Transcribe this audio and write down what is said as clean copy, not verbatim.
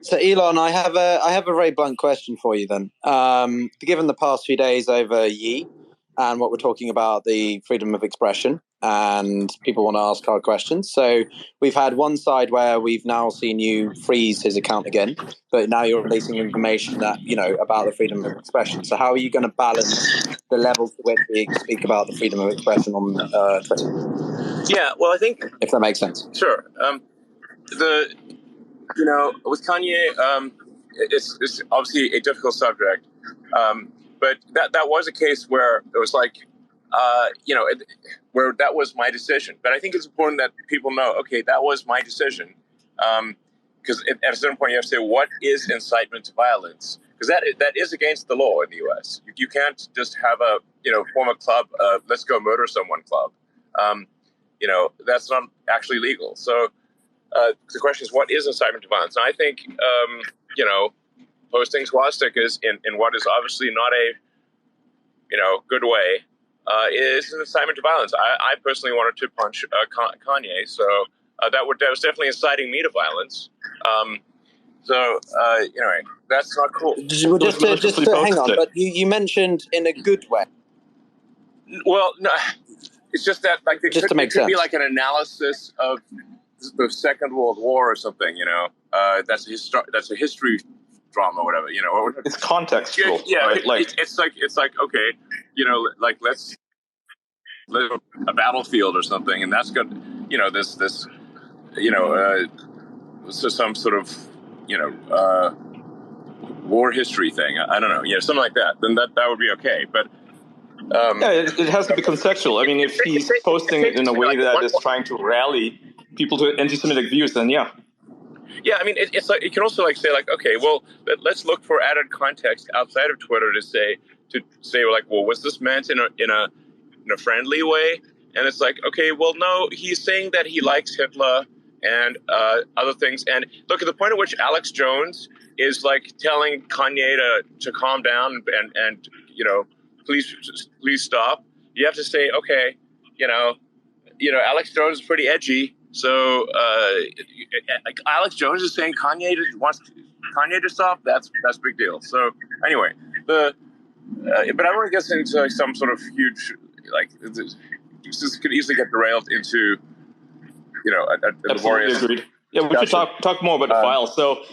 So Elon, I have a very blunt question for you then. Given the past few days over Yi and what we're talking about the freedom of expression, and people want to ask hard questions. So we've had one side where we've now seen you freeze his account again, but now you're releasing information that about the freedom of expression. So how are you going to balance the level to which we speak about the freedom of expression on Twitter, Yeah, well, I think if that makes sense? sure. The with Kanye, it's obviously a difficult subject, but that was a case where it was like, where that was my decision. But I think it's important that people know, okay, that was my decision, because at a certain point you have to say what is incitement to violence, because that is against the law in the U.S. You can't just have a form a club, let's go murder someone club. That's not actually legal. So. The question is, what is incitement to violence? And I think, posting swastikas in what is obviously not a, good way, is an incitement to violence. I personally wanted to punch Kanye, so that was definitely inciting me to violence. Anyway, that's not cool. Just to hang on, but you mentioned in a good way. Well, no, it's just that it could be like an analysis of the Second World War or something, that's a history drama, or whatever, It's contextual. Yeah, right? it's like okay, let's a battlefield or something, and that's good, this so some sort of war history thing. I don't know, something like that. Then that would be okay, but. It has to be contextual. I mean, if he's posting it in a way that is trying to rally people to anti-Semitic views, then yeah. Yeah, I mean, it's like you can also say okay, well, let's look for added context outside of Twitter to say well, was this meant in a friendly way? And it's like, okay, well, no, he's saying that he likes Hitler and other things. And look at the point at which Alex Jones is like telling Kanye to calm down and please stop. You have to say, okay, Alex Jones is pretty edgy. So Alex Jones is saying Kanye wants Kanye to stop. That's a big deal. So anyway, but I don't want to get into some sort of huge this could easily get derailed into a laborious. Agreed. Yeah, we should talk more about the file. So